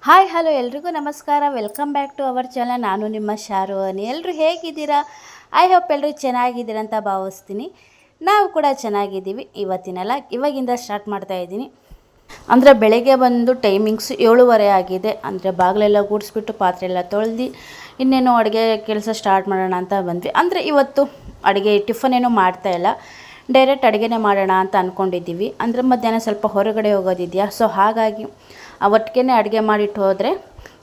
Hi hello ಎಲ್ರಿಗೂ ನಮಸ್ಕಾರ. Welcome back to our channel. ನಾನು ನಿಮ್ಮ ಶಾರುವಾನಿ. ಎಲ್ಲರೂ ಹೇಗಿದ್ದೀರಾ? ಐ ಹೋಪ್ ಎಲ್ಲರೂ ಚೆನ್ನಾಗಿದ್ದೀರ ಅಂತ ಭಾವಿಸ್ತೀನಿ. ನಾವು ಕೂಡ ಚೆನ್ನಾಗಿದ್ದೀವಿ. ಇವಾಗಿಂದ ಸ್ಟಾರ್ಟ್ ಮಾಡ್ತಾ ಇದ್ದೀನಿ. ಅಂದರೆ ಬೆಳಗ್ಗೆ ಬಂದು ಟೈಮಿಂಗ್ಸ್ 7:30 ಆಗಿದೆ. ಅಂದರೆ ಬಾಗಿಲೆಲ್ಲ ಗೂಡಿಸ್ಬಿಟ್ಟು ಪಾತ್ರೆ ಎಲ್ಲ ತೊಳೆದು ಇನ್ನೇನು ಅಡುಗೆ ಕೆಲಸ ಸ್ಟಾರ್ಟ್ ಮಾಡೋಣ ಅಂತ ಬಂದ್ವಿ. ಅಂದರೆ ಇವತ್ತು ಅಡುಗೆ ಟಿಫನ್ ಏನೂ ಮಾಡ್ತಾಯಿಲ್ಲ, ಡೈರೆಕ್ಟ್ ಅಡುಗೆನೇ ಮಾಡೋಣ ಅಂತ ಅಂದ್ಕೊಂಡಿದ್ದೀವಿ. ಅಂದರೆ ಮಧ್ಯಾಹ್ನ ಸ್ವಲ್ಪ ಹೊರಗಡೆ ಹೋಗೋದಿದೆಯಾ, ಸೊ ಹಾಗಾಗಿ ಅವತ್ತಿಗೆ ಅಡುಗೆ ಮಾಡಿಟ್ಟು ಹೋದರೆ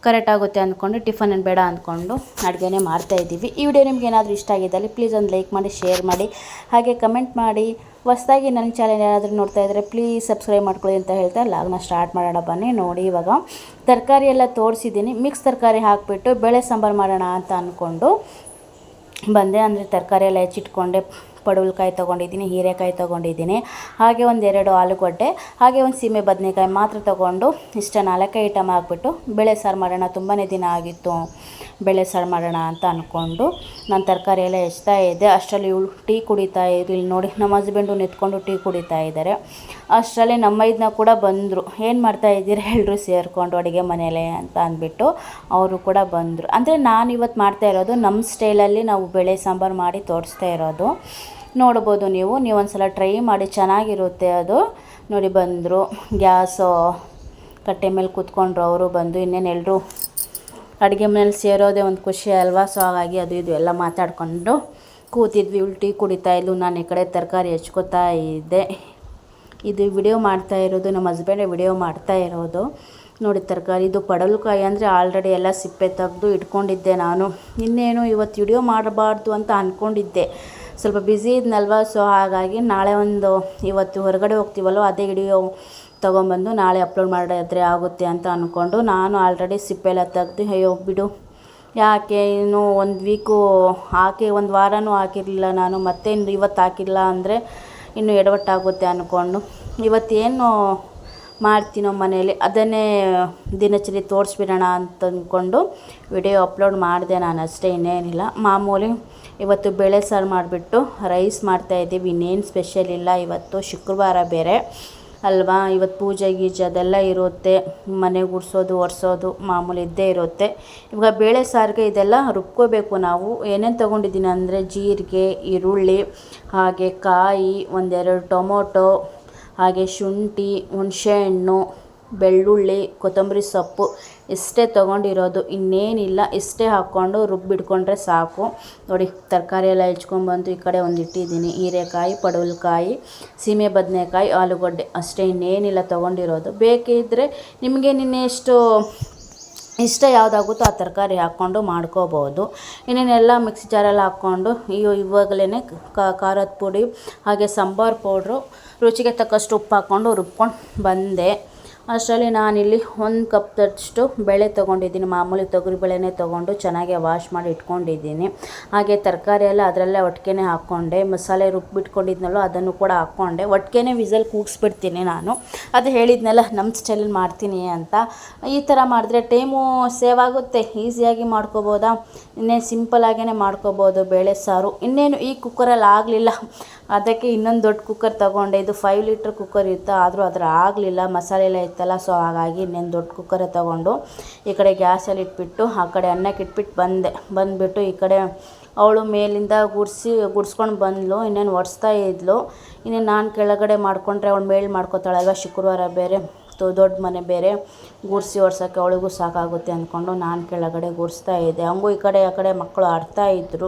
ಕರೆಕ್ಟ್ ಆಗುತ್ತೆ ಅಂದ್ಕೊಂಡು ಟಿಫನ್ ಏನು ಬೇಡ ಅಂದ್ಕೊಂಡು ಅಡುಗೆನೇ ಮಾಡ್ತಾಯಿದ್ದೀವಿ. ಈ ವಿಡಿಯೋ ನಿಮ್ಗೆ ಏನಾದರೂ ಇಷ್ಟ ಆಗಿದ್ದಲ್ಲಿ ಪ್ಲೀಸ್ ಒಂದು ಲೈಕ್ ಮಾಡಿ, ಶೇರ್ ಮಾಡಿ, ಹಾಗೆ ಕಮೆಂಟ್ ಮಾಡಿ. ಹೊಸದಾಗಿ ನನ್ನ ಚಾನಲ್ ಯಾರಾದರೂ ನೋಡ್ತಾ ಇದ್ದರೆ ಪ್ಲೀಸ್ ಸಬ್ಸ್ಕ್ರೈಬ್ ಮಾಡ್ಕೊಳ್ಳಿ ಅಂತ ಹೇಳ್ತಾ ಲಾಗ್ನ ಸ್ಟಾರ್ಟ್ ಮಾಡೋಣ ಬನ್ನಿ. ನೋಡಿ, ಇವಾಗ ತರಕಾರಿ ಎಲ್ಲ ತೋರಿಸಿದ್ದೀನಿ. ಮಿಕ್ಸ್ ತರಕಾರಿ ಹಾಕಿಬಿಟ್ಟು ಬೇಳೆ ಸಾಂಬಾರು ಮಾಡೋಣ ಅಂತ ಅಂದ್ಕೊಂಡು ಬಂದೆ. ಅಂದರೆ ತರಕಾರಿ ಎಲ್ಲ ಹೆಚ್ಚಿಟ್ಕೊಂಡೆ. ಪಡವಲಕಾಯಿ ತೊಗೊಂಡಿದ್ದೀನಿ, ಹೀರೆಕಾಯಿ ತೊಗೊಂಡಿದ್ದೀನಿ, ಹಾಗೆ ಒಂದೆರಡು ಆಲೂಗಡ್ಡೆ, ಹಾಗೆ ಒಂದು ಸೀಮೆ ಬದನೆಕಾಯಿ ಮಾತ್ರ ತೊಗೊಂಡು ಇಷ್ಟ 4 ಐಟಮ್ ಹಾಕ್ಬಿಟ್ಟು ಬೇಳೆ ಸಾರು ಮಾಡೋಣ. ತುಂಬಾ ದಿನ ಆಗಿತ್ತು ಬೇಳೆ ಸಾರು ಮಾಡೋಣ ಅಂತ ಅಂದ್ಕೊಂಡು ನಾನು ತರಕಾರಿ ಎಲ್ಲ ಹೆಚ್ಚ್ತಾ ಇದ್ದೆ. ಅಷ್ಟರಲ್ಲಿ ಇವಳು ಟೀ ಕುಡಿತಾ ಇದ್ರು. ಇಲ್ಲಿ ನೋಡಿ, ನಮ್ಮ ಹಸ್ಬೆಂಡು ನಿಂತ್ಕೊಂಡು ಟೀ ಕುಡಿತಾ ಇದ್ದಾರೆ. ಅಷ್ಟರಲ್ಲಿ ನಮ್ಮ ಇದನ್ನ ಕೂಡ ಬಂದರು. ಏನು ಮಾಡ್ತಾ ಇದ್ದೀರಾ ಎಲ್ಲರೂ ಸೇರಿಕೊಂಡು ಅಡುಗೆ ಮನೆಯಲ್ಲೇ ಅಂತ ಅಂದ್ಬಿಟ್ಟು ಅವರು ಕೂಡ ಬಂದರು. ಅಂದರೆ ನಾನು ಇವತ್ತು ಮಾಡ್ತಾ ಇರೋದು ನಮ್ಮ ಸ್ಟೈಲಲ್ಲಿ ನಾವು ಬೇಳೆ ಸಾಂಬಾರು ಮಾಡಿ ತೋರಿಸ್ತಾ ಇರೋದು. ನೋಡ್ಬೋದು ನೀವು ಒಂದು ಸಲ ಟ್ರೈ ಮಾಡಿ, ಚೆನ್ನಾಗಿರುತ್ತೆ ಅದು. ನೋಡಿ ಬಂದರು, ಗ್ಯಾಸು ಕಟ್ಟೆ ಮೇಲೆ ಕೂತ್ಕೊಂಡ್ರು. ಅವರು ಬಂದು ಇನ್ನೇನು ಎಲ್ಲರೂ ಅಡುಗೆ ಮನೇಲಿ ಸೇರೋದೇ ಒಂದು ಖುಷಿ ಅಲ್ವಾ. ಸೊ ಹಾಗಾಗಿ ಅದು ಇದು ಎಲ್ಲ ಮಾತಾಡ್ಕೊಂಡು ಕೂತಿದ್ವಿ. ಇವಳು ಟೀ ಕುಡಿತಾ ಇದ್ಲು, ನಾನು ಈ ಕಡೆ ತರಕಾರಿ ಹೆಚ್ಕೋತಾ ಇದ್ದೆ. ಇದು ವಿಡಿಯೋ ಮಾಡ್ತಾ ಇರೋದು ನಮ್ಮ ಹಸ್ಬೆಂಡೇ ವಿಡಿಯೋ ಮಾಡ್ತಾ ಇರೋದು. ನೋಡಿ ತರಕಾರಿ, ಇದು ಪಡವಲಕಾಯಿ. ಅಂದರೆ ಆಲ್ರೆಡಿ ಎಲ್ಲ ಸಿಪ್ಪೆ ತೆಗೆದು ಇಟ್ಕೊಂಡಿದ್ದೆ ನಾನು. ಇನ್ನೇನು ಇವತ್ತು ವಿಡಿಯೋ ಮಾಡಬಾರ್ದು ಅಂತ ಅಂದ್ಕೊಂಡಿದ್ದೆ, ಸ್ವಲ್ಪ ಬ್ಯುಸಿ ಇದ್ನಲ್ವ. ಸೊ ಹಾಗಾಗಿ ನಾಳೆ ಇವತ್ತು ಹೊರಗಡೆ ಹೋಗ್ತೀವಲ್ವ, ಅದೇ ವಿಡಿಯೋ ತೊಗೊಂಬಂದು ನಾಳೆ ಅಪ್ಲೋಡ್ ಮಾಡಿದ್ರೆ ಆಗುತ್ತೆ ಅಂತ ಅಂದ್ಕೊಂಡು ನಾನು ಆಲ್ರೆಡಿ ಸಿಪ್ಪೆಲ್ಲ ತೆಗ್ದು ಅಯ್ಯೋ ಬಿಡು, ಯಾಕೆ ಇನ್ನೂ ಒಂದು ವೀಕು ಹಾಕಿ ಒಂದು ವಾರನೂ ಹಾಕಿರಲಿಲ್ಲ ನಾನು, ಮತ್ತೆ ಇವತ್ತು ಹಾಕಿಲ್ಲ ಅಂದರೆ ಇನ್ನೂ ಎಡವಟ್ಟಾಗುತ್ತೆ ಅಂದ್ಕೊಂಡು ಇವತ್ತೇನು ಮಾಡ್ತೀನೋ ಮನೇಲಿ ಅದನ್ನೇ ದಿನಚರಿ ತೋರಿಸ್ಬಿಡೋಣ ಅಂತ ಅಂದ್ಕೊಂಡು ವಿಡಿಯೋ ಅಪ್ಲೋಡ್ ಮಾಡಿದೆ ನಾನು ಅಷ್ಟೇ, ಇನ್ನೇನಿಲ್ಲ. ಮಾಮೂಲಿ ಇವತ್ತು ಬೇಳೆ ಸಾರು ಮಾಡಿಬಿಟ್ಟು ರೈಸ್ ಮಾಡ್ತಾಯಿದ್ದೀವಿ. ಇನ್ನೇನು ಸ್ಪೆಷಲ್ ಇಲ್ಲ. ಇವತ್ತು ಶುಕ್ರವಾರ ಬೇರೆ ಅಲ್ವಾ, ಇವತ್ತು ಪೂಜೆ ಗೀಜೆ ಅದೆಲ್ಲ ಇರುತ್ತೆ. ಮನೆ ಗುಡಿಸೋದು ಒರೆಸೋದು ಮಾಮೂಲಿ ಇದ್ದೇ ಇರುತ್ತೆ. ಇವಾಗ ಬೇಳೆ ಸಾರಿಗೆ ಇದೆಲ್ಲ ರುಬ್ಕೋಬೇಕು ನಾವು. ಏನೇನು ತೊಗೊಂಡಿದ್ದೀನಿ ಅಂದರೆ ಜೀರಿಗೆ, ಈರುಳ್ಳಿ, ಹಾಗೆ ಕಾಯಿ, ಒಂದೆರಡು ಟೊಮೊಟೊ, ಹಾಗೆ ಶುಂಠಿ, ಹುಣಸೆಹಣ್ಣು, ಬೆಳ್ಳುಳ್ಳಿ, ಕೊತ್ತಂಬರಿ ಸೊಪ್ಪು ಇಷ್ಟೇ ತೊಗೊಂಡಿರೋದು. ಇನ್ನೇನಿಲ್ಲ, ಇಷ್ಟೇ ಹಾಕ್ಕೊಂಡು ರುಬ್ಬಿಟ್ಕೊಂಡ್ರೆ ಸಾಕು. ನೋಡಿ ತರಕಾರಿ ಎಲ್ಲ ಹೆಚ್ಕೊಂಡ್ಬಂದು ಈ ಕಡೆ ಒಂದು ಇಟ್ಟಿದ್ದೀನಿ. ಹೀರೆಕಾಯಿ, ಪಡವಲಕಾಯಿ, ಸೀಮೆ ಬದನೆಕಾಯಿ, ಆಲೂಗಡ್ಡೆ ಅಷ್ಟೇ, ಇನ್ನೇನಿಲ್ಲ ತೊಗೊಂಡಿರೋದು. ಬೇಕಿದ್ದರೆ ನಿಮಗೆ ಎಷ್ಟು ಇಷ್ಟ ಯಾವುದಾಗುತ್ತೋ ಆ ತರಕಾರಿ ಹಾಕ್ಕೊಂಡು ಮಾಡ್ಕೋಬೋದು. ಇನ್ನೇನೆಲ್ಲ ಮಿಕ್ಸಿ ಜಾರಲ್ಲಿ ಹಾಕ್ಕೊಂಡು ಇವಾಗಲೇ ಖಾರದ ಪುಡಿ, ಹಾಗೆ ಸಾಂಬಾರು ಪೌಡ್ರು, ರುಚಿಗೆ ತಕ್ಕಷ್ಟು ಉಪ್ಪು ಹಾಕ್ಕೊಂಡು ರುಬ್ಕೊಂಡು ಬಂದೆ. ಅಷ್ಟರಲ್ಲಿ ನಾನಿಲ್ಲಿ 1 ಕಪ್ದಷ್ಟು ಬೇಳೆ ತೊಗೊಂಡಿದ್ದೀನಿ. ಮಾಮೂಲಿ ತೊಗರಿ ಬೇಳೆನೇ ತೊಗೊಂಡು ಚೆನ್ನಾಗಿ ವಾಶ್ ಮಾಡಿ ಇಟ್ಕೊಂಡಿದ್ದೀನಿ. ಹಾಗೆ ತರಕಾರಿ ಎಲ್ಲ ಅದರಲ್ಲೇ ಒಟ್ಟಿಗೆ ಹಾಕ್ಕೊಂಡೆ. ಮಸಾಲೆ ರುಬ್ಬಿಟ್ಕೊಂಡಿದ್ನಲ್ಲೋ ಅದನ್ನು ಕೂಡ ಹಾಕ್ಕೊಂಡೆ. ಒಟ್ಟಿಗೆ ವಿಸಲ್ ಕೂಗಿಸ್ಬಿಡ್ತೀನಿ ನಾನು. ಅದು ಹೇಳಿದ್ನಲ್ಲ ನಮ್ಮ ಸ್ಟೈಲಲ್ಲಿ ಮಾಡ್ತೀನಿ ಅಂತ. ಈ ಥರ ಮಾಡಿದ್ರೆ ಟೈಮು ಸೇವ್ ಆಗುತ್ತೆ, ಈಸಿಯಾಗಿ ಮಾಡ್ಕೋಬೋದಾ. ಇನ್ನೇನು ಸಿಂಪಲ್ಲಾಗೇ ಮಾಡ್ಕೋಬೋದು ಬೇಳೆ ಸಾರು. ಇನ್ನೇನು ಈ ಕುಕ್ಕರಲ್ಲಿ ಆಗಲಿಲ್ಲ, ಅದಕ್ಕೆ ಇನ್ನೊಂದು ದೊಡ್ಡ ಕುಕ್ಕರ್ ತೊಗೊಂಡೆ. ಇದು 5 ಲೀಟ್ರ್ ಕುಕ್ಕರ್ ಇತ್ತು, ಆದರೂ ಅದರ ಆಗಲಿಲ್ಲ, ಮಸಾಲೆ ಎಲ್ಲ ಇತ್ತಲ್ಲ. ಸೊ ಹಾಗಾಗಿ ಇನ್ನೇನು ದೊಡ್ಡ ಕುಕ್ಕರೇ ತೊಗೊಂಡು ಈ ಕಡೆ ಗ್ಯಾಸಲ್ಲಿ ಇಟ್ಬಿಟ್ಟು ಆ ಕಡೆ ಅನ್ನಕ್ಕೆ ಇಟ್ಬಿಟ್ಟು ಬಂದುಬಿಟ್ಟು ಈ ಕಡೆ ಅವಳು ಮೇಲಿಂದ ಗುಡಿಸ್ಕೊಂಡು ಬಂದಳು. ಇನ್ನೇನು ಒರೆಸ್ತಾ ಇದ್ಲು. ಇನ್ನೇನು ನಾನು ಕೆಳಗಡೆ ಮಾಡಿಕೊಂಡ್ರೆ ಅವಳು ಮೇಲ್ ಮಾಡ್ಕೋತಾಳಲ್ವ. ಶುಕ್ರವಾರ ಬೇರೆ ದೊಡ್ಡ ಮನೆ ಬೇರೆ, ಗುಡಿಸಿ ಒರ್ಸೋಕ್ಕೆ ಅವಳಿಗೂ ಸಾಕಾಗುತ್ತೆ ಅಂದ್ಕೊಂಡು ನಾನು ಕೆಳಗಡೆ ಗುಡಿಸ್ತಾ ಇದ್ದೆ. ಹಂಗೂ ಈ ಕಡೆ ಆ ಕಡೆ ಮಕ್ಕಳು ಆಡ್ತಾಯಿದ್ರು.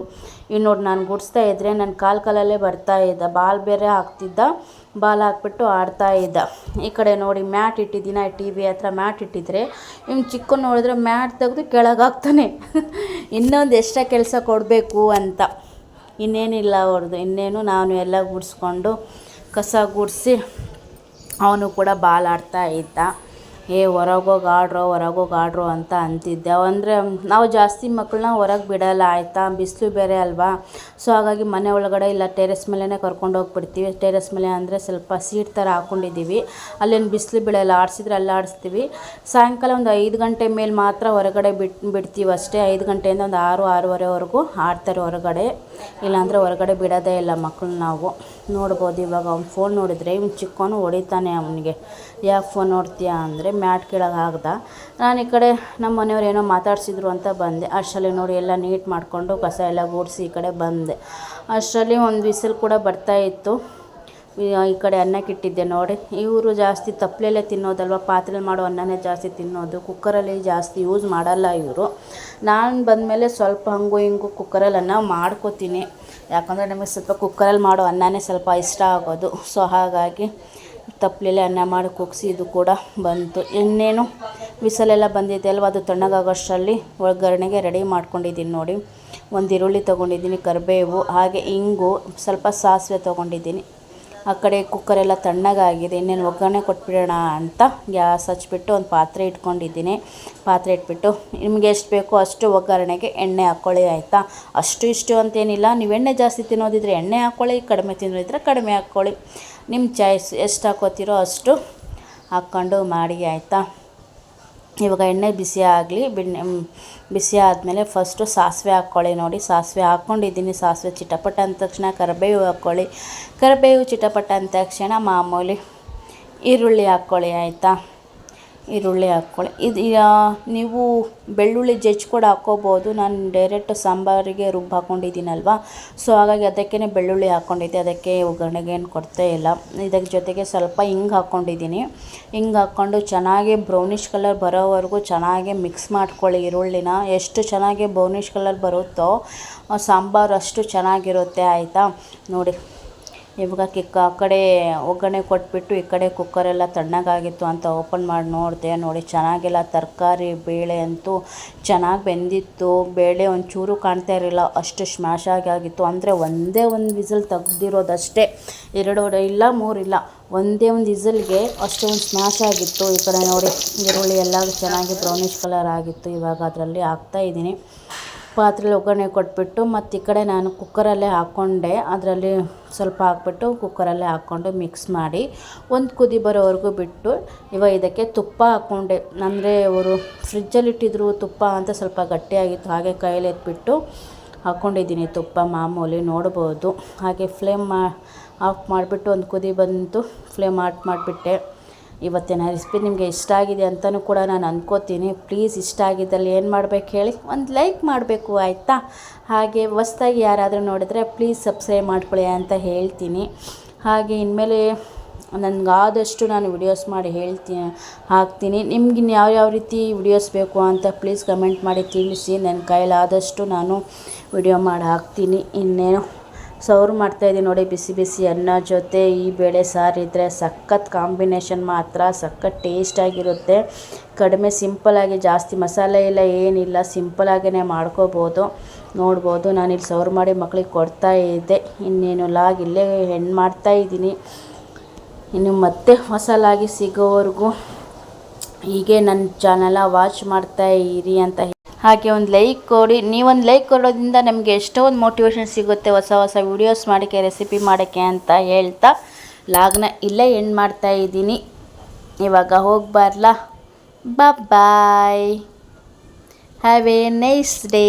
ಇನ್ನು ನೋಡಿ ನಾನು ಗುಡಿಸ್ತಾ ಇದ್ದರೆ ನನ್ನ ಕಾಲಲ್ಲೇ ಬರ್ತಾಯಿದ್ದ. ಬಾಲ್ ಬೇರೆ ಹಾಕ್ತಿದ್ದ, ಬಾಲ್ ಹಾಕ್ಬಿಟ್ಟು ಆಡ್ತಾ ಇದ್ದ. ಈ ಕಡೆ ನೋಡಿ ಮ್ಯಾಟ್ ಇಟ್ಟಿದ್ದೀನಿ, ಟಿ ವಿ ಹತ್ರ ಮ್ಯಾಟ್ ಇಟ್ಟಿದ್ರೆ ಇವ್ನು ಚಿಕ್ಕ ನೋಡಿದ್ರೆ ಮ್ಯಾಟ್ ತೆಗೆದು ಕೆಳಗಾಗ್ತಾನೆ. ಇನ್ನೊಂದು ಎಕ್ಸ್ಟ್ರಾ ಕೆಲಸ ಕೊಡಬೇಕು ಅಂತ. ಇನ್ನೇನಿಲ್ಲ ಅವ್ರದ್ದು. ಇನ್ನೇನು ನಾನು ಎಲ್ಲ ಗುಡಿಸ್ಕೊಂಡು ಕಸ ಗುಡಿಸಿ ಅವನು ಕೂಡ ಬಾಲ್ ಆಡ್ತಾ ಇದ್ದ. ಹೊರಗೋಗಿ ಆಡ್ರೋ ಅಂತ ಅಂತಿದ್ದೆ. ಅಂದರೆ ನಾವು ಜಾಸ್ತಿ ಮಕ್ಕಳನ್ನ ಹೊರಗೆ ಬಿಡೋಲ್ಲ ಆಯಿತಾ, ಬಿಸಿಲು ಬೇರೆ ಅಲ್ವಾ. ಸೊ ಹಾಗಾಗಿ ಮನೆ ಒಳಗಡೆ ಇಲ್ಲ ಟೆರೆಸ್ ಮೇಲೇ ಕರ್ಕೊಂಡೋಗ್ಬಿಡ್ತೀವಿ. ಟೆರೆಸ್ ಮೇಲೆ ಅಂದರೆ ಸ್ವಲ್ಪ ಸೀಟ್ ಥರ ಹಾಕ್ಕೊಂಡಿದ್ದೀವಿ, ಅಲ್ಲೇನು ಬಿಸಿಲು ಬೀಳಲ್ಲ. ಆಡಿಸಿದ್ರೆ ಅಲ್ಲಿ ಆಡಿಸ್ತೀವಿ. ಸಾಯಂಕಾಲ ಒಂದು 5 ಗಂಟೆ ಮೇಲೆ ಮಾತ್ರ ಹೊರಗಡೆ ಬಿಡ್ತೀವಿ ಅಷ್ಟೇ. 5 ಗಂಟೆಯಿಂದ ಒಂದು 6-6:30ವರೆಗೂ ಆಡ್ತಾರೆ ಹೊರಗಡೆ. ಇಲ್ಲಾಂದರೆ ಹೊರಗಡೆ ಬಿಡೋದೇ ಇಲ್ಲ ಮಕ್ಕಳು ನಾವು. ನೋಡ್ಬೋದು. ಇವಾಗ ಅವ್ನು ಫೋನ್ ನೋಡಿದರೆ ಇವ್ನು ಚಿಕ್ಕವನು ಹೊಡಿತಾನೆ ಅವನಿಗೆ. ಯಾಕೆ ಫೋನ್ ನೋಡ್ತೀಯಾ ಅಂದರೆ ಮ್ಯಾಟ್ ಕೆಳಗೆ ಹಾಕ್ದ. ನಾನು ಈ ಕಡೆ ನಮ್ಮ ಮನೆಯವ್ರು ಏನೋ ಮಾತಾಡ್ಸಿದ್ರು ಅಂತ ಬಂದೆ. ಅಷ್ಟರಲ್ಲಿ ನೋಡಿ ಎಲ್ಲ ನೀಟ್ ಮಾಡಿಕೊಂಡು ಕಸ ಎಲ್ಲ ಗುಡಿಸಿ ಈ ಕಡೆ ಬಂದೆ. ಅಷ್ಟರಲ್ಲಿ ಒಂದು ವಿಸಿಲ್ ಕೂಡ ಬರ್ತಾಯಿತ್ತು. ಈ ಕಡೆ ಅನ್ನಕ್ಕೆ ಇಟ್ಟಿದ್ದೆ ನೋಡಿ. ಇವರು ಜಾಸ್ತಿ ತಪ್ಪಲೆಲ್ಲೇ ತಿನ್ನೋದಲ್ವ, ಪಾತ್ರೆಯಲ್ಲಿ ಮಾಡೋ ಅನ್ನನೇ ಜಾಸ್ತಿ ತಿನ್ನೋದು, ಕುಕ್ಕರಲ್ಲಿ ಜಾಸ್ತಿ ಯೂಸ್ ಮಾಡಲ್ಲ ಇವರು. ನಾನು ಬಂದಮೇಲೆ ಸ್ವಲ್ಪ ಹಂಗು ಹಿಂಗು ಕುಕ್ಕರಲ್ಲಿ ಅನ್ನ ಮಾಡ್ಕೋತೀನಿ. ಯಾಕಂದರೆ ನಮಗೆ ಸ್ವಲ್ಪ ಕುಕ್ಕರಲ್ಲಿ ಮಾಡೋ ಅನ್ನನೇ ಸ್ವಲ್ಪ ಇಷ್ಟ ಆಗೋದು. ಸೊ ಹಾಗಾಗಿ ತಪ್ಪಲೆಲ್ಲೇ ಅನ್ನ ಮಾಡಿ ಕುಗ್ಸಿ ಇದು ಕೂಡ ಬಂತು. ಇನ್ನೇನು ವಿಸಲೆಲ್ಲ ಬಂದಿದೆ ಅಲ್ವ, ಅದು ತಣ್ಣಗಾಗೋಷ್ಟರಲ್ಲಿ ಒಗ್ಗರಣೆಗೆ ರೆಡಿ ಮಾಡ್ಕೊಂಡಿದ್ದೀನಿ ನೋಡಿ. ಒಂದು ಈರುಳ್ಳಿ ತೊಗೊಂಡಿದ್ದೀನಿ, ಕರಿಬೇವು, ಹಾಗೆ ಇಂಗು, ಸ್ವಲ್ಪ ಸಾಸಿವೆ ತೊಗೊಂಡಿದ್ದೀನಿ. ಆ ಕಡೆ ಕುಕ್ಕರೆಲ್ಲ ತಣ್ಣಗಾಗಿದೆ. ಇನ್ನೇನು ಒಗ್ಗರಣೆ ಕೊಟ್ಬಿಡೋಣ ಅಂತ ಗ್ಯಾಸ್ ಹಚ್ಬಿಟ್ಟು ಒಂದು ಪಾತ್ರೆ ಇಟ್ಕೊಂಡಿದ್ದೀನಿ. ಪಾತ್ರೆ ಇಟ್ಬಿಟ್ಟು ನಿಮಗೆ ಎಷ್ಟು ಬೇಕೋ ಅಷ್ಟು ಒಗ್ಗರಣೆಗೆ ಎಣ್ಣೆ ಹಾಕ್ಕೊಳ್ಳಿ ಆಯಿತಾ. ಅಷ್ಟು ಇಷ್ಟು ಅಂತೇನಿಲ್ಲ, ನೀವು ಎಣ್ಣೆ ಜಾಸ್ತಿ ತಿನ್ನೋದಿದ್ರೆ ಎಣ್ಣೆ ಹಾಕ್ಕೊಳ್ಳಿ, ಕಡಿಮೆ ತಿನ್ನೋದಿದ್ರೆ ಕಡಿಮೆ ಹಾಕ್ಕೊಳ್ಳಿ, ನಿಮ್ಮ ಚಾಯ್ಸ್. ಎಷ್ಟು ಹಾಕ್ಕೋತಿರೋ ಅಷ್ಟು ಹಾಕ್ಕೊಂಡು ಮಾಡಿ ಆಯಿತಾ. ಇವಾಗ ಎಣ್ಣೆ ಬಿಸಿ ಆಗಲಿ. ಬಿಸಿ ಆದಮೇಲೆ ಫಸ್ಟು ಸಾಸಿವೆ ಹಾಕ್ಕೊಳ್ಳಿ ನೋಡಿ. ಸಾಸಿವೆ ಹಾಕ್ಕೊಂಡಿದ್ದೀನಿ. ಸಾಸಿವೆ ಚಿಟಪಟ ಅಂದ ತಕ್ಷಣ ಕರಿಬೇವು ಹಾಕ್ಕೊಳ್ಳಿ. ಕರಿಬೇವು ಚಿಟಪಟ ಅಂದ ತಕ್ಷಣ ಮಾಮೂಲಿ ಈರುಳ್ಳಿ ಹಾಕ್ಕೊಳ್ಳಿ ಆಯಿತಾ. ಈರುಳ್ಳಿ ಹಾಕ್ಕೊಳ್ಳಿ. ಇದು ನೀವು ಬೆಳ್ಳುಳ್ಳಿ ಜಜ್ಜಿ ಕೂಡ ಹಾಕ್ಕೋಬೋದು. ನಾನು ಡೈರೆಕ್ಟ್ ಸಾಂಬಾರಿಗೆ ರುಬ್ಬಿ ಹಾಕ್ಕೊಂಡಿದ್ದೀನಲ್ವ, ಸೊ ಹಾಗಾಗಿ ಅದಕ್ಕೇ ಬೆಳ್ಳುಳ್ಳಿ ಹಾಕ್ಕೊಂಡಿದ್ದೆ. ಅದಕ್ಕೆ ಒಗ್ಗರಣೆಗೆ ಏನು ಕೊಡ್ತಾ ಇಲ್ಲ. ಇದಕ್ಕೆ ಜೊತೆಗೆ ಸ್ವಲ್ಪ ಹಿಂಗೆ ಹಾಕ್ಕೊಂಡಿದ್ದೀನಿ. ಹಿಂಗೆ ಹಾಕ್ಕೊಂಡು ಚೆನ್ನಾಗಿ ಬ್ರೌನಿಷ್ ಕಲರ್ ಬರೋವರೆಗೂ ಚೆನ್ನಾಗಿ ಮಿಕ್ಸ್ ಮಾಡ್ಕೊಳ್ಳಿ ಈರುಳ್ಳಿನ. ಎಷ್ಟು ಚೆನ್ನಾಗಿ ಬ್ರೌನಿಷ್ ಕಲರ್ ಬರುತ್ತೋ ಸಾಂಬಾರು ಅಷ್ಟು ಚೆನ್ನಾಗಿರುತ್ತೆ ಆಯಿತಾ. ನೋಡಿ ಇವಾಗ ಆ ಕಡೆ ಒಗ್ಗರಣೆ ಕೊಟ್ಬಿಟ್ಟು ಈ ಕಡೆ ಕುಕ್ಕರೆಲ್ಲ ತಣ್ಣಗಾಗಿತ್ತು ಅಂತ ಓಪನ್ ಮಾಡಿ ನೋಡಿದೆ. ನೋಡಿ ಚೆನ್ನಾಗೆಲ್ಲ ತರಕಾರಿ ಬೇಳೆ ಅಂತೂ ಚೆನ್ನಾಗಿ ಬೆಂದಿತ್ತು. ಬೇಳೆ ಒಂಚೂರು ಕಾಣ್ತಾ ಇರಲಿಲ್ಲ, ಅಷ್ಟು ಸ್ಮ್ಯಾಶ್ ಆಗಿತ್ತು. ಅಂದರೆ ಒಂದೇ ಒಂದು ವಿಸಲ್ ತೆಗ್ದಿರೋದಷ್ಟೇ, 2 ಇಲ್ಲ 3 ಇಲ್ಲ, ಒಂದೇ ಒಂದು ವಿಸಲ್ಗೆ ಅಷ್ಟೊಂದು ಸ್ಮ್ಯಾಶ್ ಆಗಿತ್ತು. ಈ ಕಡೆ ನೋಡಿ ಈರುಳ್ಳಿ ಎಲ್ಲ ಚೆನ್ನಾಗಿ ಬ್ರೌನಿಷ್ ಕಲರ್ ಆಗಿತ್ತು. ಇವಾಗ ಅದರಲ್ಲಿ ಹಾಕ್ತಾಯಿದ್ದೀನಿ. ಪಾತ್ರೆಯಲ್ಲಿ ಒಗ್ಗರಣೆ ಕೊಟ್ಬಿಟ್ಟು ಮತ್ತು ಈ ಕಡೆ ನಾನು ಕುಕ್ಕರಲ್ಲೇ ಹಾಕ್ಕೊಂಡೆ. ಅದರಲ್ಲಿ ಸ್ವಲ್ಪ ಹಾಕ್ಬಿಟ್ಟು ಕುಕ್ಕರಲ್ಲೇ ಹಾಕ್ಕೊಂಡು ಮಿಕ್ಸ್ ಮಾಡಿ ಒಂದು ಕುದಿ ಬರೋವರೆಗೂ ಬಿಟ್ಟು ಇವಾಗ ಇದಕ್ಕೆ ತುಪ್ಪ ಹಾಕ್ಕೊಂಡೆ. ಅಂದರೆ ಅವರು ಫ್ರಿಜ್ಜಲ್ಲಿಟ್ಟಿದ್ರು ತುಪ್ಪ ಅಂತ ಸ್ವಲ್ಪ ಗಟ್ಟಿಯಾಗಿತ್ತು, ಹಾಗೆ ಕೈಯಲ್ಲಿ ಎತ್ಬಿಟ್ಟು ಹಾಕ್ಕೊಂಡಿದ್ದೀನಿ ತುಪ್ಪ ಮಾಮೂಲಿ ನೋಡ್ಬೋದು. ಹಾಗೆ ಫ್ಲೇಮ್ ಆಫ್ ಮಾಡಿಬಿಟ್ಟು ಒಂದು ಕುದಿ ಬಂತು, ಫ್ಲೇಮ್ ಆಫ್ ಮಾಡಿಬಿಟ್ಟೆ. ಇವತ್ತಿನ ರೆಸಿಪಿ ನಿಮಗೆ ಇಷ್ಟ ಆಗಿದೆ ಅಂತಲೂ ಕೂಡ ನಾನು ಅಂದ್ಕೋತೀನಿ. ಪ್ಲೀಸ್ ಇಷ್ಟ ಆಗಿದ್ದಲ್ಲಿ ಏನು ಮಾಡಬೇಕು ಹೇಳಿ, ಒಂದು ಲೈಕ್ ಮಾಡಬೇಕು ಆಯಿತಾ. ಹಾಗೆ ಹೊಸ್ದಾಗಿ ಯಾರಾದರೂ ನೋಡಿದರೆ ಪ್ಲೀಸ್ ಸಬ್ಸ್ಕ್ರೈಬ್ ಮಾಡ್ಕೊಳ್ಳಿ ಅಂತ ಹೇಳ್ತೀನಿ. ಹಾಗೆ ಇನ್ಮೇಲೆ ನನಗಾದಷ್ಟು ನಾನು ವಿಡಿಯೋಸ್ ಮಾಡಿ ಹಾಕ್ತೀನಿ. ನಿಮ್ಗೆ ಯಾವ್ಯಾವ ರೀತಿ ವಿಡಿಯೋಸ್ ಬೇಕು ಅಂತ ಪ್ಲೀಸ್ ಕಮೆಂಟ್ ಮಾಡಿ ತಿಳಿಸಿ. ನನ್ನ ಕೈಲಾದಷ್ಟು ನಾನು ವಿಡಿಯೋ ಮಾಡಿ ಹಾಕ್ತೀನಿ. ಇನ್ನೇನು ಸರ್ವ್ ಮಾಡ್ತಾಯಿದ್ದೀನಿ ನೋಡಿ. ಬಿಸಿ ಬಿಸಿ ಅನ್ನ ಜೊತೆ ಈ ಬೇಳೆ ಸಾರಿದ್ರೆ ಸಖತ್ ಕಾಂಬಿನೇಷನ್, ಮಾತ್ರ ಸಖತ್ ಟೇಸ್ಟಾಗಿರುತ್ತೆ. ಕಡಿಮೆ ಸಿಂಪಲಾಗಿ, ಜಾಸ್ತಿ ಮಸಾಲೆ ಇಲ್ಲ ಏನಿಲ್ಲ, ಸಿಂಪಲಾಗೇ ಮಾಡ್ಕೋಬೋದು. ನೋಡ್ಬೋದು ನಾನಿಲ್ಲಿ ಸರ್ವ್ ಮಾಡಿ ಮಕ್ಳಿಗೆ ಕೊಡ್ತಾಯಿದ್ದೆ. ಇನ್ನೇನು ಲಾಗ್ ಇಲ್ಲೇ ಹೆಣ್ಣು ಮಾಡ್ತಾಯಿದ್ದೀನಿ. ಇನ್ನು ಮತ್ತೆ ಹೊಸ ಲಾಗಿ ಸಿಗೋವರೆಗೂ ಹೀಗೆ ನನ್ನ ಚಾನಲ ವಾಚ್ ಮಾಡ್ತಾ ಇರಿ ಅಂತ. ಹಾಗೆ ಒಂದು ಲೈಕ್ ಕೊಡಿ. ನೀವೊಂದು ಲೈಕ್ ಕೊಡೋದ್ರಿಂದ ನಮಗೆ ಎಷ್ಟೋ ಒಂದು ಮೋಟಿವೇಶನ್ ಸಿಗುತ್ತೆ ಹೊಸ ಹೊಸ ವೀಡಿಯೋಸ್ ಮಾಡೋಕ್ಕೆ, ರೆಸಿಪಿ ಮಾಡೋಕ್ಕೆ ಅಂತ ಹೇಳ್ತಾ ಲಾಗ್ನ ಇಲ್ಲೇ ಎಂಡ್ ಮಾಡ್ತಾಯಿದ್ದೀನಿ. ಇವಾಗ ಹೋಗ್ಬಾರ್ಲಾ? Bye. Have a nice day.